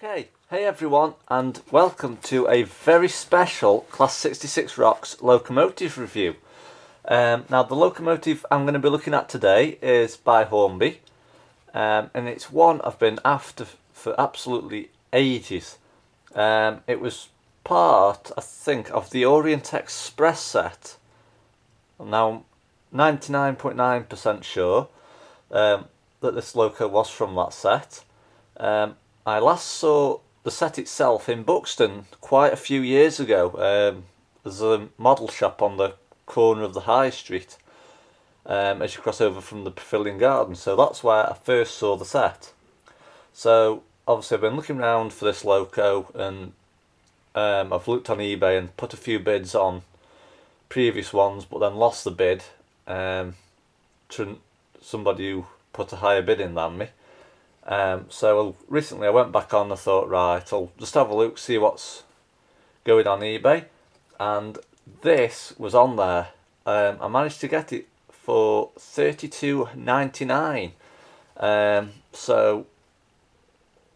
Okay, hey everyone, and welcome to a very special Class 66 Rocks Locomotive review. Now the locomotive I'm going to be looking at today is by Hornby, and it's one I've been after for absolutely ages. It was part, I think, of the Orient Express set. Now I'm 99.9% sure that this loco was from that set. I last saw the set itself in Buxton quite a few years ago. There's a model shop on the corner of the High Street as you cross over from the Pavilion Garden, so that's where I first saw the set. So obviously I've been looking around for this loco, and I've looked on eBay and put a few bids on previous ones, but then lost the bid to somebody who put a higher bid in than me. So recently I went back on and I thought, right, I'll just have a look, see what's going on eBay, and this was on there. I managed to get it for $32.99, so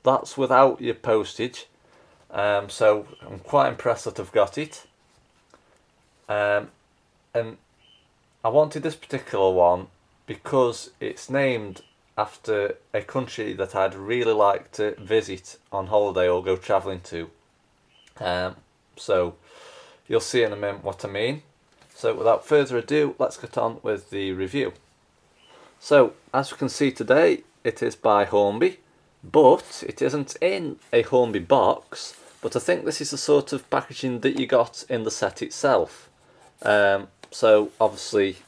that's without your postage. So I'm quite impressed that I've got it, and I wanted this particular one because it's named after a country that I'd really like to visit on holiday or go travelling to. So you'll see in a minute what I mean. So without further ado, let's get on with the review. So as you can see today, it is by Hornby, but it isn't in a Hornby box, but I think this is the sort of packaging that you got in the set itself. So obviously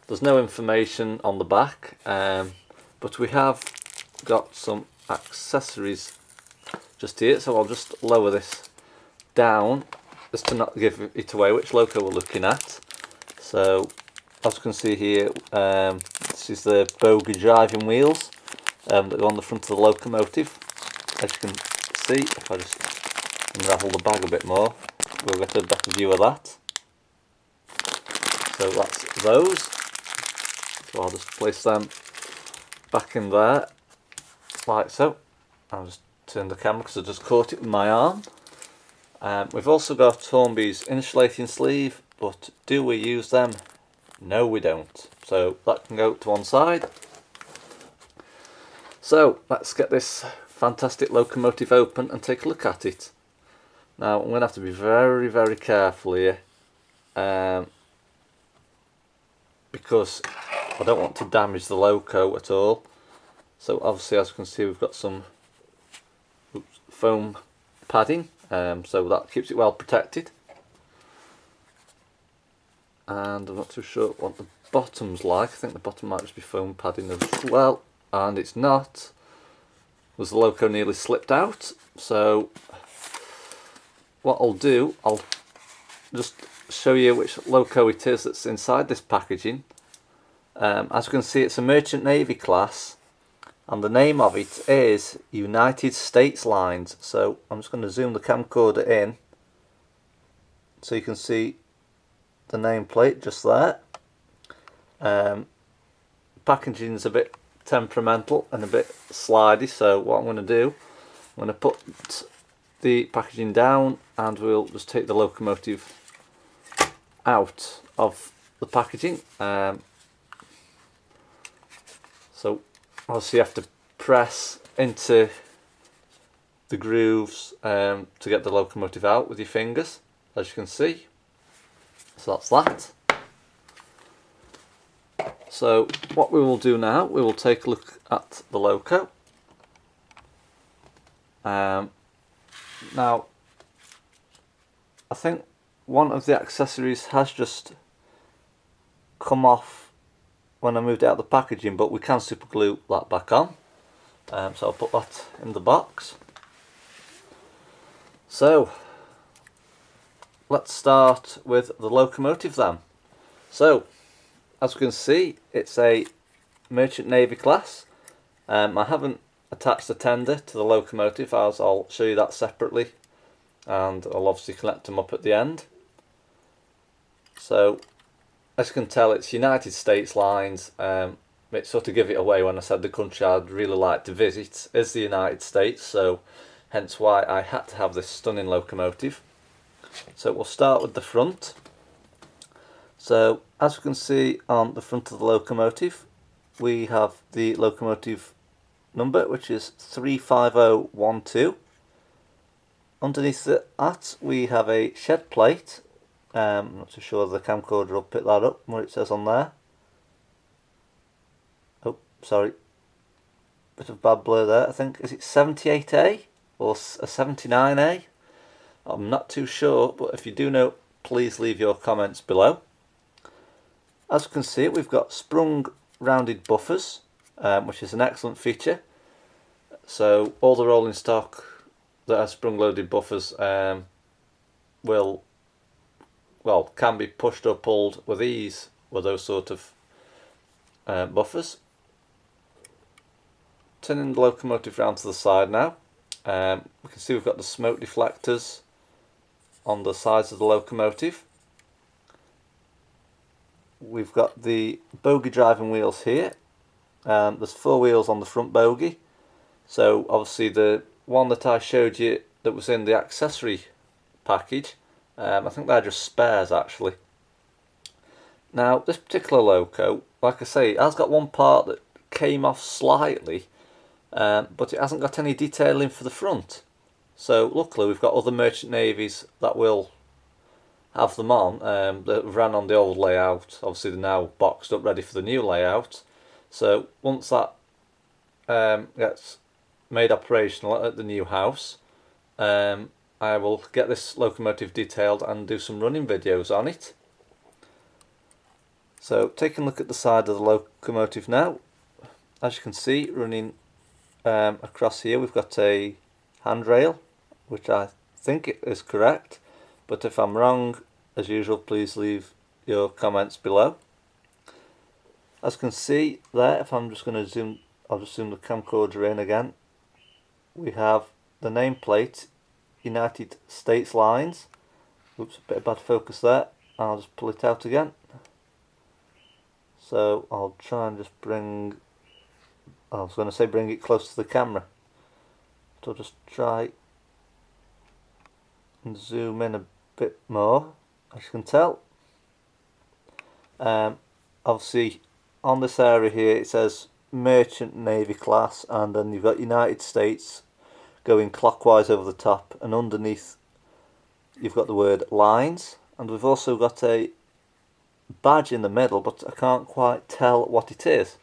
there's no information on the back, but we have got some accessories just here, so I'll just lower this down just to not give it away which loco we're looking at. So as you can see here, this is the bogie driving wheels that go on the front of the locomotive. As you can see, if I just unravel the bag a bit more, we'll get a better view of that. So that's those. So I'll just place them back in there, like so. I'll just turn the camera because I just caught it with my arm. We've also got Hornby's insulating sleeve, but do we use them? No, we don't. So that can go to one side. So let's get this fantastic locomotive open and take a look at it. Now I'm going to have to be very, very careful here, because I don't want to damage the loco at all. So obviously, as you can see, we've got some foam padding, so that keeps it well protected. And I'm not too sure what the bottom's like. I think the bottom might just be foam padding as well, and it's not, because the loco nearly slipped out. So what I'll do, I'll just show you which loco it is that's inside this packaging. As you can see, it's a Merchant Navy class, and the name of it is United States Lines. So I'm just going to zoom the camcorder in so you can see the nameplate just there. Packaging is a bit temperamental and a bit slidey, so what I'm going to do, I'm going to put the packaging down and we'll just take the locomotive out of the packaging. So obviously you have to press into the grooves to get the locomotive out with your fingers, as you can see. So that's that. So what we will do now, we will take a look at the loco. Now I think one of the accessories has just come off when I moved it out of the packaging, but we can super glue that back on. So I'll put that in the box. So let's start with the locomotive then. So as you can see, it's a Merchant Navy class. I haven't attached a tender to the locomotive, as I'll show you that separately, and I'll obviously connect them up at the end. So as you can tell, it's United States Lines. sort of give it away when I said the country I'd really like to visit is the United States, so hence why I had to have this stunning locomotive. So we'll start with the front. So as we can see on the front of the locomotive, we have the locomotive number, which is 35012. Underneath that we have a shed plate. I'm not too sure the camcorder will pick that up, what it says on there. Oh, sorry, bit of bad blur there. I think, is it 78A or a 79A? I'm not too sure, but if you do know, please leave your comments below. As you can see, we've got sprung rounded buffers, which is an excellent feature. So all the rolling stock that has sprung loaded buffers can be pushed or pulled with ease with those sort of buffers. Turning the locomotive round to the side now, we can see we've got the smoke deflectors on the sides of the locomotive. We've got the bogie driving wheels here. There's 4 wheels on the front bogie. So obviously the one that I showed you that was in the accessory package, I think they're just spares actually. Now this particular loco, like I say, it has got one part that came off slightly, but it hasn't got any detailing for the front. So luckily we've got other merchant navies that will have them on, that ran on the old layout. Obviously they're now boxed up ready for the new layout. So once that gets made operational at the new house, I will get this locomotive detailed and do some running videos on it. So taking a look at the side of the locomotive now, as you can see running across here we've got a handrail, which I think it is correct, but if I'm wrong, as usual, please leave your comments below. As you can see there, if I'm just going to zoom, I'll just zoom the camcorder in again. We have the nameplate, United States Lines. Oops, a bit of bad focus there. I'll just pull it out again. So I'll try and just bring, I was going to say bring it close to the camera. So I'll just try and zoom in a bit more, as you can tell. Obviously on this area here it says Merchant Navy class, and then you've got United States going clockwise over the top, and underneath you've got the word lines, and we've also got a badge in the middle, but I can't quite tell what it is.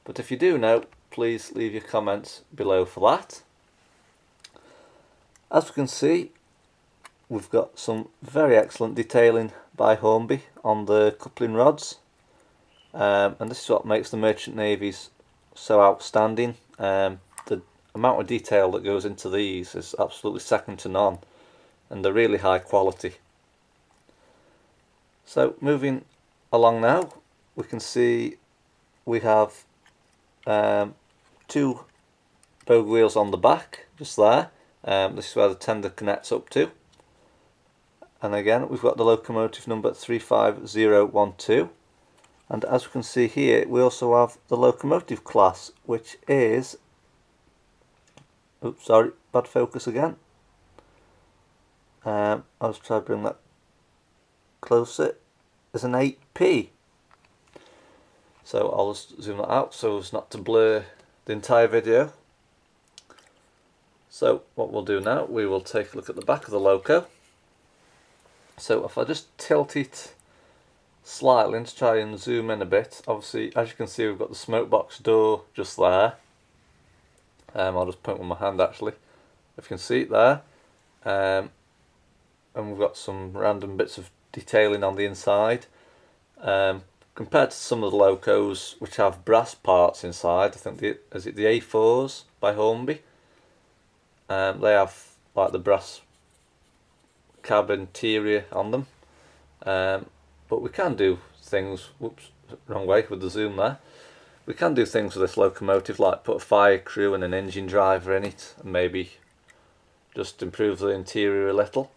But if you do know, please leave your comments below for that. As we can see, we've got some very excellent detailing by Hornby on the coupling rods, and this is what makes the merchant navies so outstanding. The amount of detail that goes into these is absolutely second to none, and they're really high quality. So moving along now, we can see we have 2 bogie wheels on the back, just there. This is where the tender connects up to. And again, we've got the locomotive number 35012. And as we can see here, we also have the locomotive class, which is, oops, sorry, bad focus again. I'll just try to bring that closer. Is an 8P. So I'll just zoom that out so as not to blur the entire video. So what we'll do now, we will take a look at the back of the loco. So if I just tilt it slightly to try and zoom in a bit, obviously as you can see we've got the smoke box door just there. I'll just point with my hand actually, if you can see it there. And we've got some random bits of detailing on the inside. Compared to some of the locos which have brass parts inside, I think is it the A4s by Hornby? They have like the brass cab interior on them. But we can do things, whoops, wrong way with the zoom there. We can do things with this locomotive, like put a fire crew and an engine driver in it, and maybe just improve the interior a little.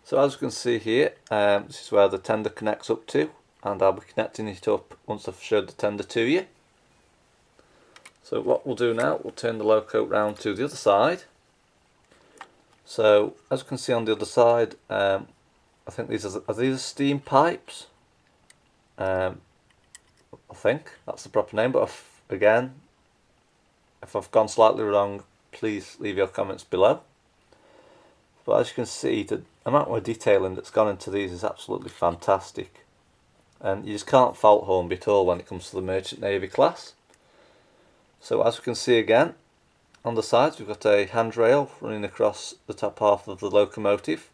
So as you can see here, this is where the tender connects up to. and I'll be connecting it up once I've showed the tender to you. So what we'll do now, we'll turn the loco round to the other side. So as you can see on the other side, I think these are these steam pipes. I think that's the proper name, but again, if I've gone slightly wrong, please leave your comments below. But as you can see, the amount of detailing that's gone into these is absolutely fantastic, and you just can't fault Hornby at all when it comes to the Merchant Navy class. So as you can see again, on the sides we've got a handrail running across the top half of the locomotive,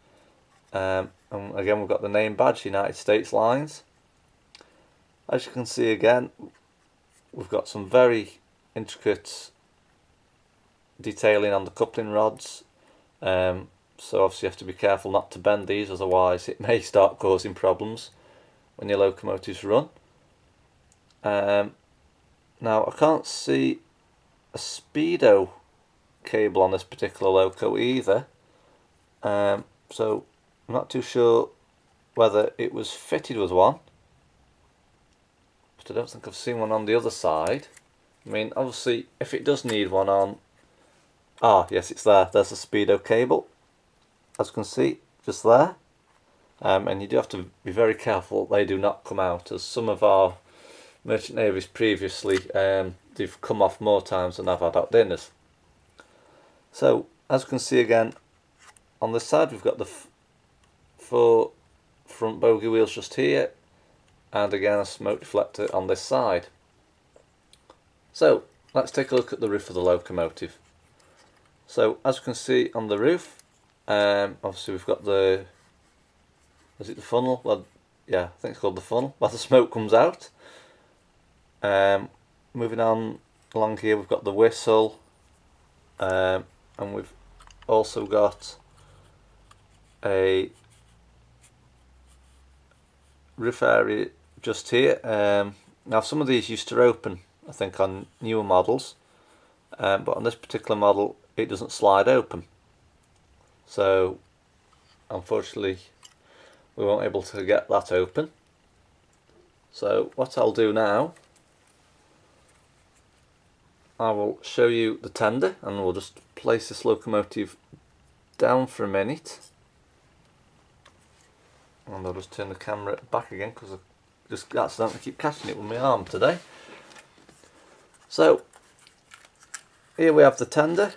and again we've got the name badge, United States Lines. As you can see again, we've got some very intricate detailing on the coupling rods, so obviously you have to be careful not to bend these, otherwise it may start causing problems when your locomotives run. Now I can't see a speedo cable on this particular loco either, so I'm not too sure whether it was fitted with one, but I don't think I've seen one on the other side. I mean, obviously if it does need one on, yes, it's there, there's a speedo cable, as you can see, just there. And you do have to be very careful they do not come out, as some of our Merchant Navies previously, they've come off more times than I've had out dinners. So as you can see again, on this side we've got the 4 front bogie wheels just here, and again a smoke deflector on this side. So let's take a look at the roof of the locomotive. So as you can see on the roof, obviously we've got the, is it the funnel? Well, yeah, I think it's called the funnel, where the smoke comes out. Moving on along here, we've got the whistle, and we've also got a roof area just here. Now some of these used to open, I think, on newer models, but on this particular model it doesn't slide open, so unfortunately we weren't able to get that open. So what I'll do now, I will show you the tender, and we'll just place this locomotive down for a minute, and I'll just turn the camera back again because I just accidentally keep catching it with my arm today. So here we have the tender.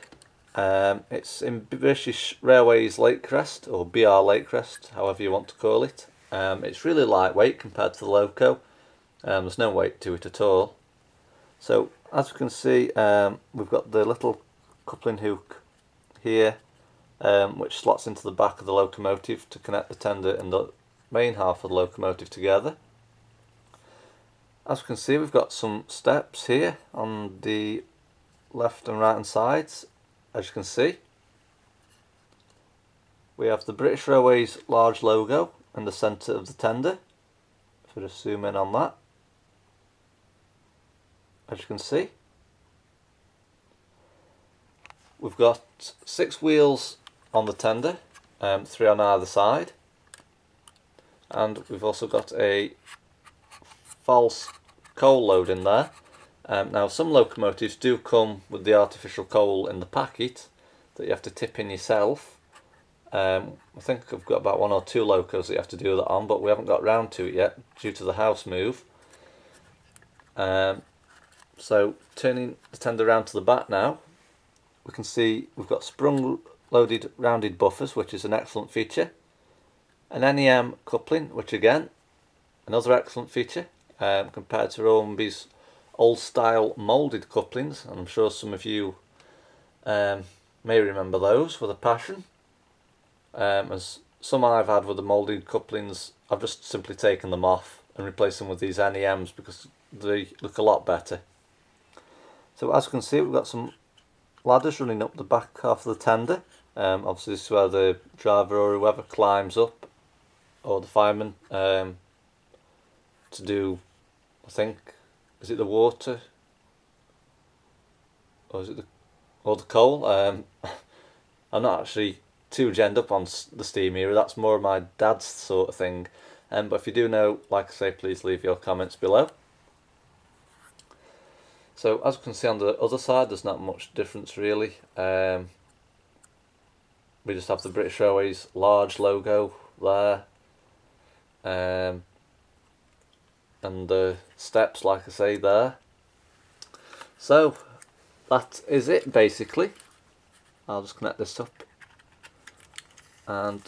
It's in British Railways Lake Crest, or BR Lake Crest, however you want to call it. It's really lightweight compared to the loco. There's no weight to it at all. So as you can see, we've got the little coupling hook here, which slots into the back of the locomotive to connect the tender and the main half of the locomotive together. As you can see, we've got some steps here on the left and right hand sides. As you can see, we have the British Railways large logo in the centre of the tender. If I just zoom in on that, as you can see, we've got 6 wheels on the tender, 3 on either side, and we've also got a false coal load in there. Now some locomotives do come with the artificial coal in the packet that you have to tip in yourself. I think I've got about 1 or 2 locos that you have to do that on, but we haven't got round to it yet due to the house move. So turning the tender round to the back now, we can see we've got sprung loaded rounded buffers, which is an excellent feature, an NEM coupling, which again, another excellent feature compared to Hornby's old style moulded couplings, and I'm sure some of you may remember those with a passion. As some I've had with the moulded couplings, I've just simply taken them off and replaced them with these NEMs because they look a lot better. So as you can see, we've got some ladders running up the back half of the tender. Obviously this is where the driver or whoever climbs up, or the fireman, to do, I think, is it the water, or is it the coal? I'm not actually too genned up on the steam era. That's more of my dad's sort of thing. But if you do know, like I say, please leave your comments below. So as you can see on the other side, there's not much difference really. We just have the British Airways large logo there. And the steps, like I say, there. So that is it basically. I'll just connect this up and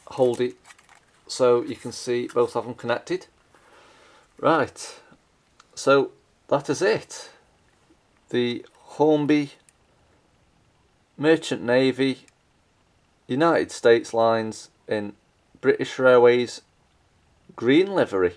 hold it so you can see both of them connected. Right, so that is it. The Hornby Merchant Navy United States Lines in British Airways green livery.